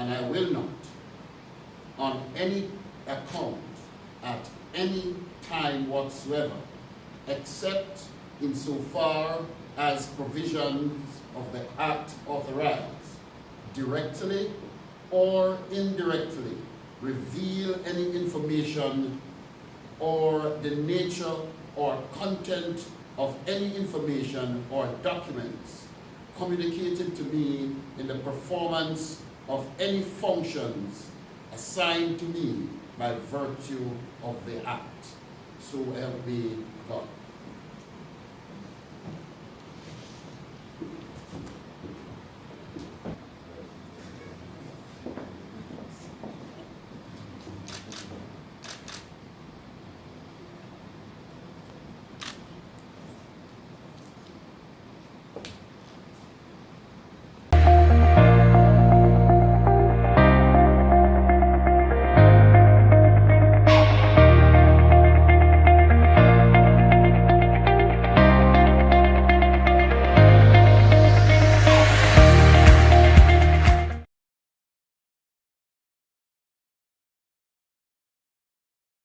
and I will not, on any account, at any time whatsoever, except insofar as provisions of the Act authorize, directly or indirectly reveal any information or the nature or content of any information or documents communicated to me in the performance of any functions assigned to me by virtue of the Act. So help me God.